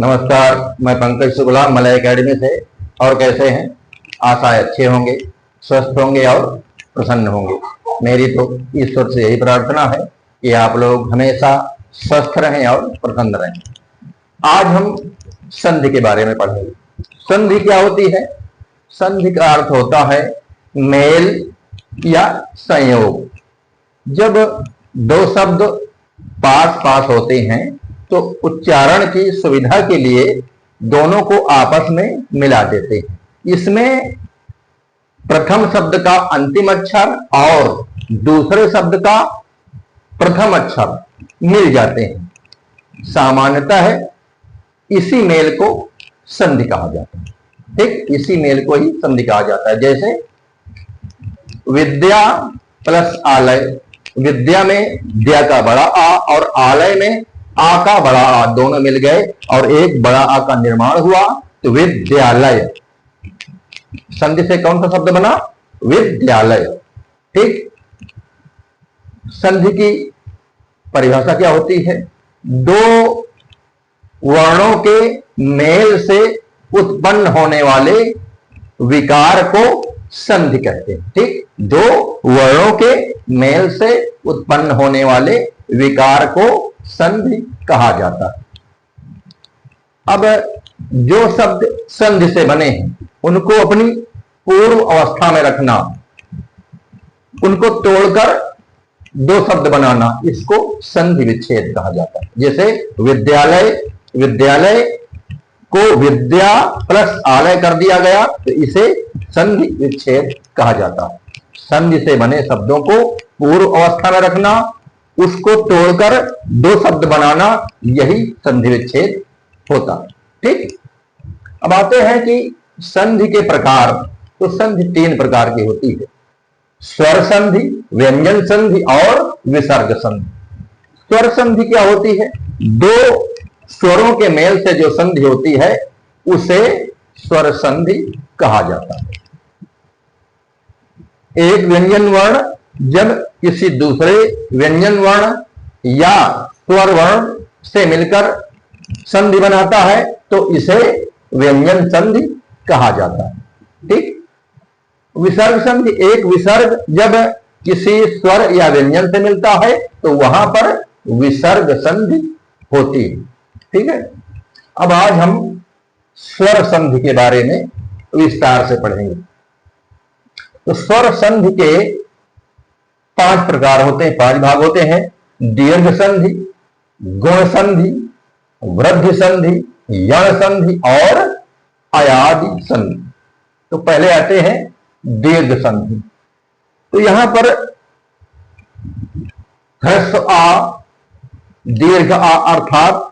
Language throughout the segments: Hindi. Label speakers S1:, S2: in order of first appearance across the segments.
S1: नमस्कार, मैं पंकज शुक्ला मलय एकेडमी से। और कैसे हैं? आशा है अच्छे होंगे, स्वस्थ होंगे और प्रसन्न होंगे। मेरी तो ईश्वर से यही प्रार्थना है कि आप लोग हमेशा स्वस्थ रहें और प्रसन्न रहें। आज हम संधि के बारे में पढ़ेंगे। संधि क्या होती है? संधि का अर्थ होता है मेल या संयोग। जब दो शब्द पास पास होते हैं तो उच्चारण की सुविधा के लिए दोनों को आपस में मिला देते हैं। इसमें प्रथम शब्द का अंतिम अक्षर और दूसरे शब्द का प्रथम अक्षर मिल जाते हैं। सामान्यतः इसी मेल को संधि कहा जाता है। ठीक, इसी मेल को ही संधि कहा जाता है। जैसे विद्या प्लस आलय, विद्या में द्या का बड़ा आ और आलय में आ का बड़ा आ दोनों मिल गए और एक बड़ा आ का निर्माण हुआ तो विद्यालय। संधि से कौन सा शब्द बना? विद्यालय। ठीक, संधि की परिभाषा क्या होती है? दो वर्णों के मेल से उत्पन्न होने वाले विकार को संधि कहते हैं। ठीक, दो वर्णों के मेल से उत्पन्न होने वाले विकार को संधि कहा जाता है। अब जो शब्द संधि से बने हैं उनको अपनी पूर्व अवस्था में रखना, उनको तोड़कर दो शब्द बनाना, इसको संधि विच्छेद कहा जाता है। जैसे विद्यालय, विद्यालय को विद्या प्लस आलय कर दिया गया तो इसे संधि विच्छेद कहा जाता है। संधि से बने शब्दों को पूर्व अवस्था में रखना, उसको तोड़कर दो शब्द बनाना, यही संधि विच्छेद होता है। ठीक, अब आते हैं कि संधि के प्रकार। तो संधि तीन प्रकार की होती है: स्वर संधि, व्यंजन संधि और विसर्ग संधि। स्वर संधि क्या होती है? दो स्वरों के मेल से जो संधि होती है उसे स्वर संधि कहा जाता है। एक व्यंजन वर्ण जब किसी दूसरे व्यंजन वर्ण या स्वर वर्ण से मिलकर संधि बनाता है तो इसे व्यंजन संधि कहा जाता है। ठीक, विसर्ग संधि, एक विसर्ग जब किसी स्वर या व्यंजन से मिलता है तो वहां पर विसर्ग संधि होती है। ठीक है, अब आज हम स्वर संधि के बारे में विस्तार से पढ़ेंगे। तो स्वर संधि के पांच प्रकार होते हैं, पांच भाग होते हैं: दीर्घ संधि, गुण संधि, वृद्धि संधि, यण संधि और अयादि संधि। तो पहले आते हैं दीर्घ संधि। तो यहां पर ह्रस्व आ, दीर्घ आ अर्थात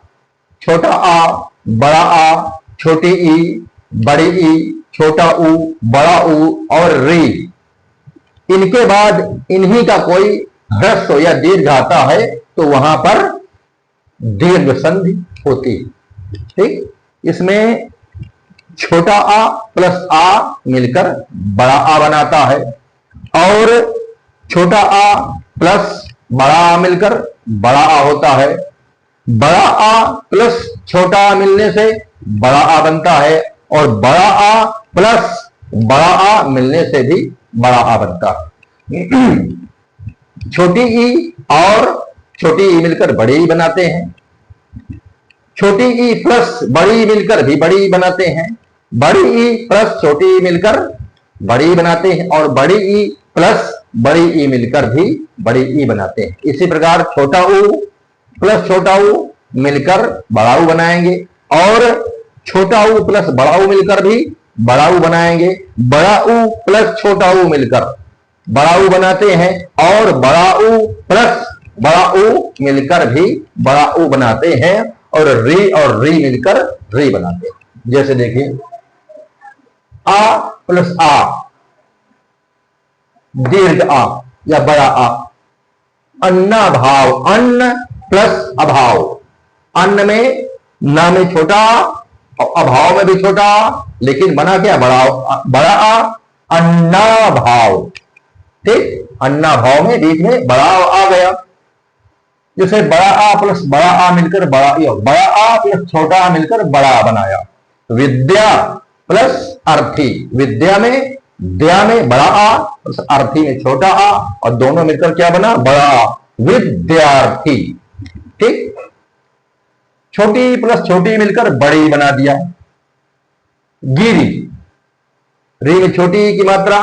S1: छोटा आ, बड़ा आ, छोटी ई, बड़ी ई, छोटा ऊ, बड़ा ऊ और री, इनके बाद इन्हीं का कोई ह्रस्व या दीर्घ आता है तो वहां पर दीर्घ संधि होती है। ठीक, इसमें छोटा आ प्लस आ मिलकर बड़ा आ बनाता है और छोटा आ प्लस बड़ा आ मिलकर बड़ा आ होता है। बड़ा आ प्लस छोटा आ मिलने से बड़ा आ बनता है और बड़ा आ प्लस बड़ा आ मिलने से भी बड़ा आ बनता है। छोटी ई और छोटी ई मिलकर बड़ी ई बनाते हैं। छोटी ई प्लस बड़ी ई मिलकर भी बड़ी ई बनाते हैं। बड़ी ई प्लस छोटी ई मिलकर बड़ी ई बनाते हैं और बड़ी ई प्लस बड़ी ई मिलकर भी बड़ी ई बनाते हैं। इसी प्रकार छोटा ऊ प्लस छोटा ऊ मिलकर बड़ा ऊ बनाएंगे और छोटा ऊ प्लस बड़ा ऊ मिलकर भी बड़ा ऊ बनाएंगे। बड़ा ऊ प्लस छोटा ऊ मिलकर बड़ा ऊ बनाते हैं और बड़ा ऊ प्लस बड़ा ऊ मिलकर भी बड़ा ऊ बनाते हैं और री मिलकर री बनाते हैं। जैसे देखिए, आ प्लस आ, दीर्घ आ या बड़ा आ। अन्नाभाव, अन्न प्लस अभाव, अन्न में ना में छोटा और अभाव में भी छोटा, लेकिन बना क्या? बड़ा आ, अन्नाभाव। ठीक, अन्नाभाव में बीच में बड़ा आ गया। जैसे बड़ा आ प्लस बड़ा आ मिलकर बड़ा ई, बड़ा आ प्लस छोटा आ मिलकर बड़ा आ बनाया। विद्या प्लस अर्थी, विद्या में द्या में बड़ा आ प्लस अर्थी में छोटा आ, और दोनों मिलकर क्या बना, बड़ा आ, विद्यार्थी। ठीक, छोटी प्लस छोटी मिलकर बड़ी बना दिया। गिरी, री में छोटी की मात्रा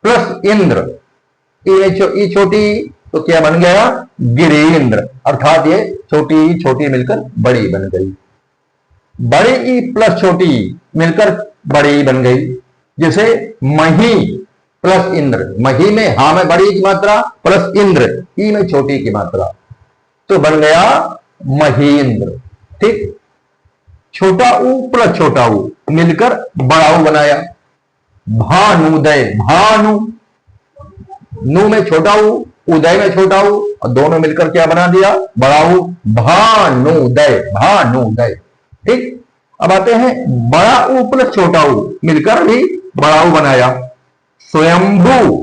S1: प्लस इंद्र, ई में ई छोटी, तो क्या बन गया, गिरीन्द्र, अर्थात ये छोटी छोटी मिलकर बड़ी बन गई। बड़ी ई प्लस छोटी मिलकर बड़ी बन गई। जैसे मही प्लस इंद्र, मही में हा में बड़ी की मात्रा प्लस इंद्र, ई में छोटी की मात्रा, तो बन गया महींद्र। ठीक, छोटा ऊ प्लस छोटा ऊ मिलकर बड़ा ऊ बनाया। भानुदय, भानु, नू में छोटा ऊ, उदय में छोटा ऊ, और दोनों मिलकर क्या बना दिया, बड़ा ऊ, भानुदय, भानुदय। ठीक, अब आते हैं बड़ा ऊ प्लस छोटा ऊ मिलकर भी बड़ा ऊ बनाया। स्वयंभू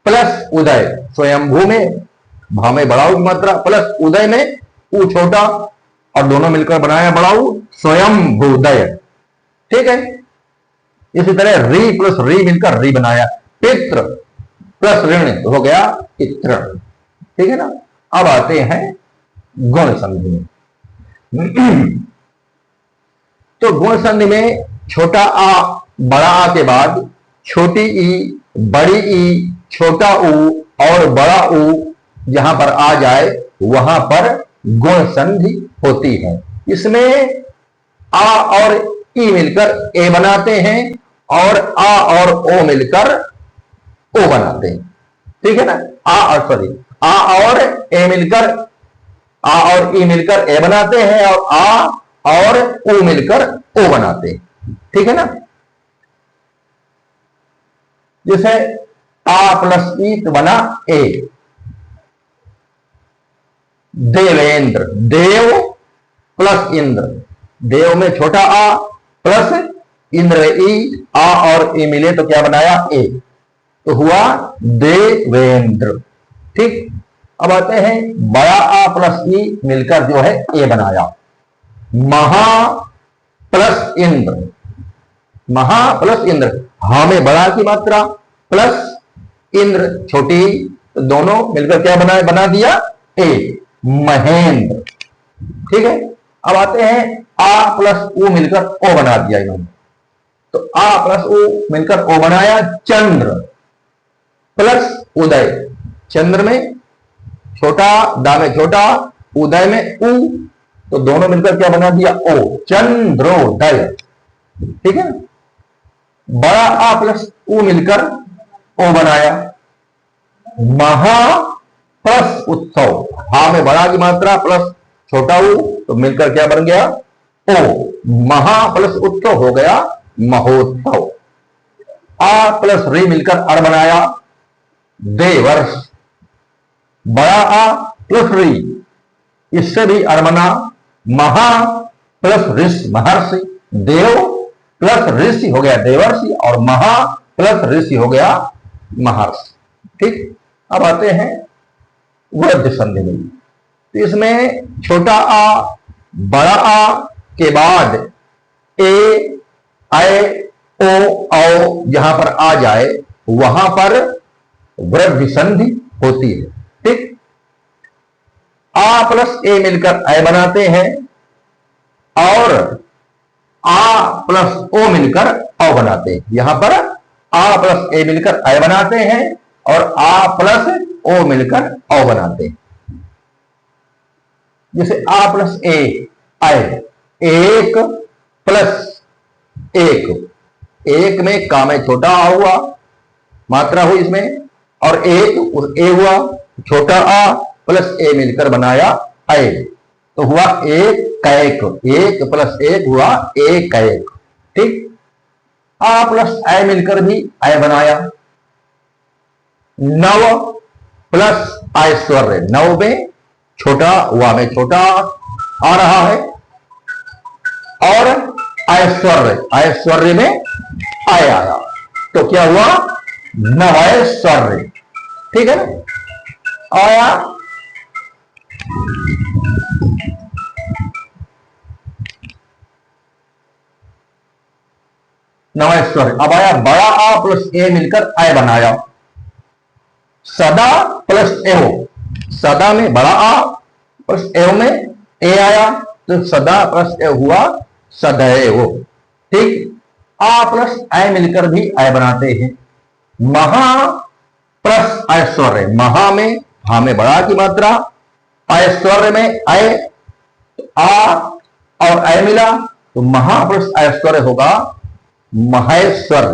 S1: प्लस उदय, स्वयंभू में भा में बड़ा ऊ की मात्रा प्लस उदय में ऊ छोटा, और दोनों मिलकर बनाया बड़ा ऊ, स्वयंभूदय। ठीक है, इसी तरह री प्लस री मिलकर री बनाया। पित्र प्लस ऋण हो गया पित्र। ठीक है ना। अब आते हैं गुण संधि में। तो गुण संधि में छोटा आ बड़ा आ के बाद छोटी ई, बड़ी ई, छोटा ऊ और बड़ा ऊ जहां पर आ जाए वहां पर गुण संधि होती है। इसमें आ और ई मिलकर ए बनाते हैं, और आ और ओ मिलकर ओ बनाते हैं। ठीक है ना। आ और ए मिलकर, आ और ई मिलकर ए बनाते हैं, और आ और ओ मिलकर ओ बनाते हैं। ठीक है ना। जैसे आ प्लस ई तो बना ए, देवेंद्र, देव प्लस इंद्र, देव में छोटा आ प्लस इंद्र ई, आ और ई मिले तो क्या बनाया, ए, तो हुआ देवेंद्र। ठीक, अब आते हैं बड़ा आ प्लस ई मिलकर जो है ए बनाया। महा प्लस इंद्र, महा प्लस इंद्र, हा में बड़ा की मात्रा प्लस इंद्र छोटी, तो दोनों मिलकर क्या बना दिया, ए, महेंद्र। ठीक है। अब आते हैं आ प्लस ऊ मिलकर ओ बना दिया इन्होंने, तो आ प्लस ऊ मिलकर ओ बनाया चंद्र प्लस उदय। चंद्र में छोटा, दा में छोटा, उदय में ऊ, तो दोनों मिलकर क्या बना दिया, ओ, चंद्रोदय। ठीक है। बड़ा आ प्लस ऊ मिलकर ओ बनाया। महा प्लस उत्सव, हा में बड़ा की मात्रा प्लस छोटा ऊ, तो मिलकर क्या बन गया, ओ, महा प्लस उत्सव हो गया महोत्सव। आ प्लस री मिलकर अर बनाया देवर्ष। बड़ा आ प्लस री, इससे भी अर बना महा प्लस ऋषि महर्षि। देव प्लस ऋषि हो गया देवर्षि, और महा प्लस ऋषि हो गया महर्षि। ठीक, अब आते हैं वृद्ध संधि में। तो इसमें छोटा आ बड़ा आ के बाद ए, आए, ओ, औ जहां पर आ जाए वहां पर वृद्ध संधि होती है। ठीक, आ प्लस ए मिलकर ए बनाते हैं, और आ प्लस ओ मिलकर औ बनाते हैं। यहां पर आ प्लस ए मिलकर ए बनाते हैं, और आ प्लस ओ मिलकर औ बनाते हैं। जैसे आ प्लस ए, आए, एक प्लस एक, एक में का में छोटा आ हुआ, मात्रा हुई इसमें, और एक ए हुआ, छोटा आ प्लस ए मिलकर बनाया ए, तो हुआ एक कैक, एक प्लस एक हुआ एक कैक। ठीक, आ प्लस ए मिलकर भी ए बनाया। नव प्लस ऐश्वर्य, नव में छोटा हुआ में छोटा आ रहा है, और ऐश्वर्य, ऐश्वर्य में आया, तो क्या हुआ, नवैश्वर्य। ठीक है ना। आया नमस्कार। अब आया बड़ा आ प्लस ए मिलकर आय बनाया, सदा प्लस एहो, सदा में बड़ा आ प्लस एहो में ए आया तो सदा प्लस ए हुआ सदैव। ठीक, आ प्लस आय मिलकर भी आय बनाते हैं। महा प्लस ऐश्वर्य, महा में हा में बड़ा की मात्रा, ऐश्वर्य में आय, आ और आय मिला तो महा प्लस ऐश्वर्य होगा महेश्वर।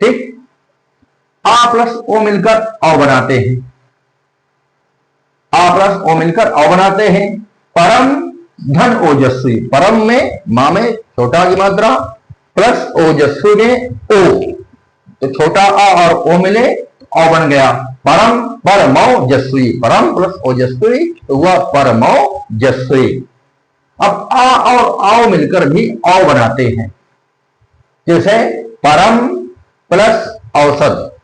S1: ठीक, आ प्लस ओ मिलकर औ बनाते हैं, आ प्लस ओ मिलकर औ बनाते हैं। परम धन ओजस्वी, परम में मा में छोटा की मात्रा प्लस ओजस्वी में ओ, तो छोटा आ और ओ मिले औ बन गया परम परमौजस्वी, परम प्लस ओजस्वी तो हुआ परमौजस्वी। अब आ और आओ मिलकर भी औ बनाते हैं, जैसे परम प्लस औसत,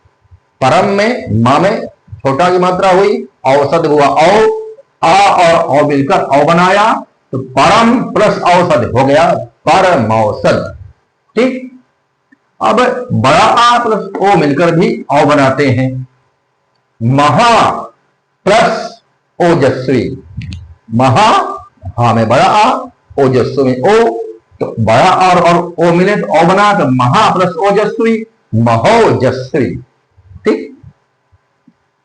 S1: परम में मा में छोटा की मात्रा हुई, औसत हुआ औ, आ और औ मिलकर औ बनाया तो परम प्लस औसत हो गया परम औसत। ठीक, अब बड़ा आ प्लस ओ मिलकर भी औ बनाते हैं। महा प्लस ओजस्वी, महा हा में बड़ा आ, ओजस्वी में ओ, तो बड़ा और ओ मिले तो ओ बना तो महा प्लस ओजस्वी महोजस्वी। ठीक,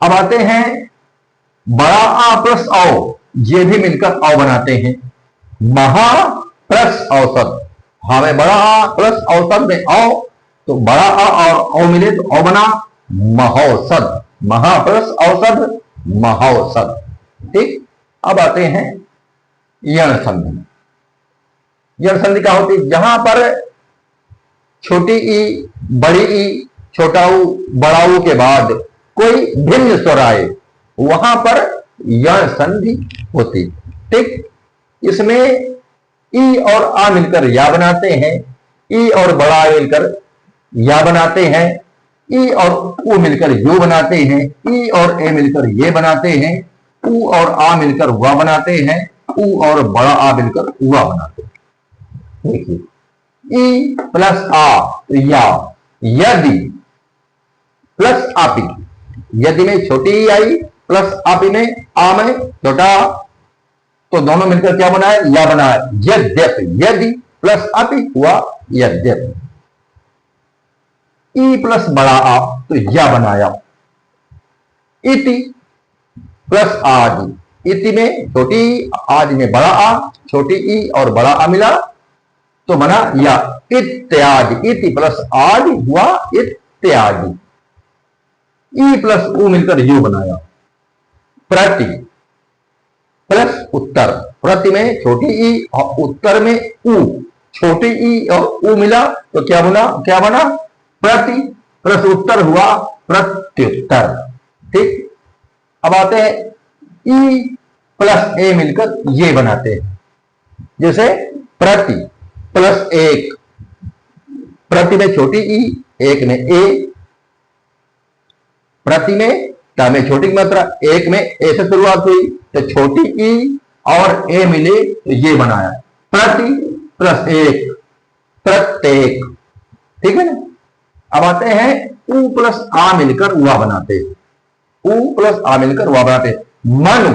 S1: अब आते हैं बड़ा आ प्लस औ, ये भी मिलकर औ बनाते हैं। महा प्लस औसत, हा में बड़ा आ प्लस औसत में औ, तो बड़ा आ और औ मिले तो औ बना महोसद, महा प्लस औसत महोसद। ठीक, अब आते हैं यण संधि। यण संधि क्या होती है? जहां पर छोटी ई बड़ी ई छोटा ऊ बड़ा ऊ के बाद कोई भिन्न स्वर आए वहां पर यण संधि होती। ठीक, इसमें ई और आ मिलकर या बनाते हैं, ई और बड़ा आ मिलकर या बनाते हैं, ई और ऊ मिलकर यू बनाते हैं, ई और ए मिलकर ये बनाते हैं, ऊ और आ मिलकर वा बनाते हैं, ऊ और बड़ा आ मिलकर उआ बनाते हैं। देखिए, ई प्लस आ तो या, यदि प्लस आपी, यदि में छोटी ई आई प्लस आपी में आ में छोटा, तो दोनों मिलकर क्या बनाए? या बनाए। यद्यप, यदि प्लस आपी हुआ यद्यप। ई प्लस बड़ा आ तो या बनाया। इति प्लस आदि, इति में छोटी ई, आदि में बड़ा आ, छोटी ई और बड़ा आ मिला तो बना या। इत्यादि, इति प्लस आदि हुआ इत्यादि। ई प्लस ऊ मिलकर यू बनाया। प्रति प्लस उत्तर, प्रति में छोटी ई और उत्तर में ऊ, छोटी ई और ऊ मिला तो क्या बना? क्या बना? प्रति प्लस उत्तर हुआ प्रत्युत्तर। ठीक, अब आते हैं ई प्लस ए मिलकर ये बनाते हैं, जैसे प्रति प्लस एक, प्रति में छोटी ई, एक में ए, प्रति में ता में छोटी की मात्रा, एक में ए से शुरुआत हुई तो छोटी ई और ए मिले तो ये बनाया प्रति प्लस एक, प्रत्येक। ठीक है ना। अब आते हैं ऊ प्लस आ मिलकर उआ बनाते, ऊ प्लस आ मिलकर उआ बनाते। मनु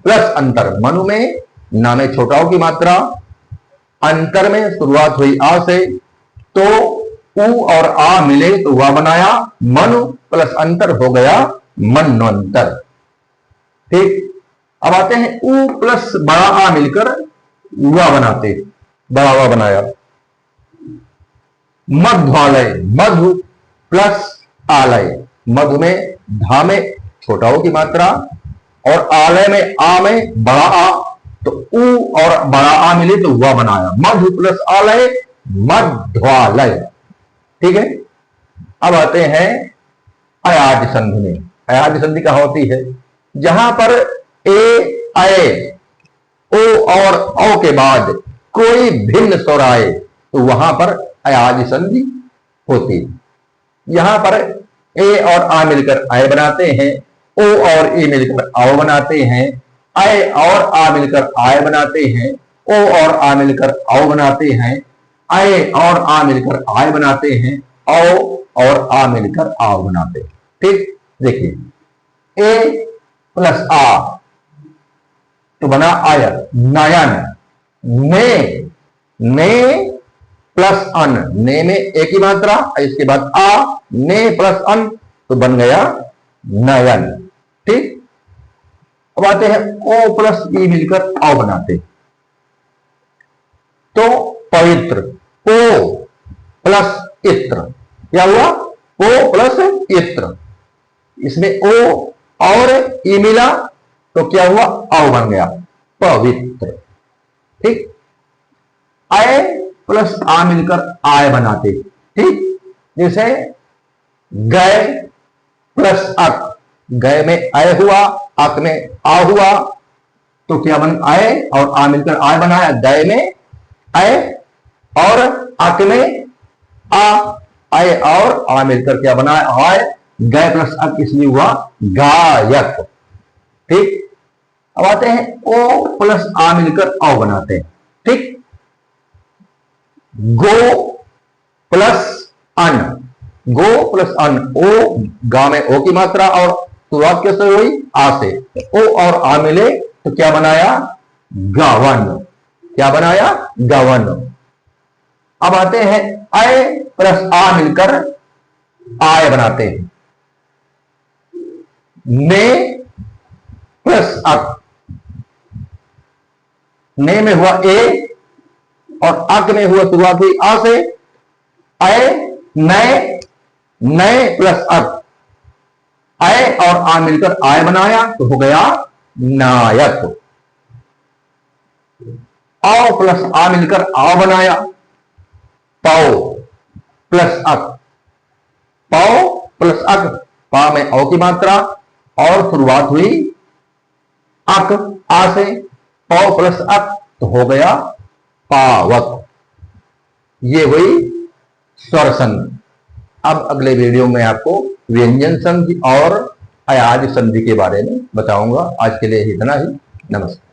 S1: प्लस अंतर, मनु में ना में छोटाओं की मात्रा, अंतर में शुरुआत हुई आ से, तो ऊ और आ मिले तो हुआ बनाया मनु प्लस अंतर हो गया मनवंतर। ठीक, अब आते हैं ऊ प्लस बड़ा आ मिलकर हुआ बनाते, बड़ा हुआ बनाया। मध्वालय, मधु प्लस आलय, मधु में धा में छोटाओं की मात्रा और आलय में आ में बड़ा आ, तो ऊ और बड़ा आ मिले तो हुआ बनाया मधु प्लस आलय मध्वालय। ठीक है, अब आते हैं अयाज संधि में। अयाज संधि क्या होती है? जहां पर ए आए, ओ और औ के बाद कोई भिन्न स्वर आए तो वहां पर अयाज संधि होती। यहां पर ए और आ मिलकर आय बनाते हैं, ओ और ए मिलकर आओ बनाते हैं, अय और आ मिलकर आय बनाते हैं, ओ और आ मिलकर औ बनाते हैं, अय और आ मिलकर आय बनाते हैं, औ और आ मिलकर आव बनाते हैं। ठीक, देखिए ए प्लस आ तो बना आयत, नयन। ने प्लस अन, ने में एक ही मात्रा, इसके बाद आ, ने प्लस अन तो बन गया नयन। ठीक, अब आते हैं ओ प्लस ई मिलकर औ बनाते, तो पवित्र। ओ प्लस इत्र, क्या हुआ? ओ प्लस इत्र, इसमें ओ और ई मिला तो क्या हुआ? औ बन गया, पवित्र। ठीक, अय प्लस आ मिलकर आय बनाते। ठीक, जैसे गए प्लस अक, गए में अय हुआ, अक में आ हुआ, तो क्या बन? अय और आ मिलकर आय बनाया, गए में अय और अक में आ, अय और आ मिलकर क्या बनाया? आय, गए प्लस अक इसलिए हुआ गायक। ठीक, अब आते हैं ओ प्लस आ मिलकर औ बनाते हैं। ठीक, गो प्लस अन, गो प्लस अन, ओ गा में ओ की मात्रा और शुरुआत कैसे हुई? आ से, ओ और आ मिले तो क्या बनाया? गवन। क्या बनाया? गवन। अब आते हैं अय प्लस आ मिलकर आय बनाते हैं। ने प्लस अक, ने में हुआ ए और अक में हुआ शुरुआत हुई आ से, अय नए, नए प्लस अक, अय और आ मिलकर आय बनाया तो हो गया नायक। औ प्लस आ मिलकर आ बनाया, पौ प्लस अक, पौ प्लस अक, पा में औ की मात्रा और शुरुआत हुई अक आ से, पौ प्लस अक तो हो गया पावक। ये हुई स्वर संधि। अब अगले वीडियो में आपको व्यंजन संधि और अयाज संधि के बारे में बताऊंगा। आज के लिए इतना ही, नमस्कार।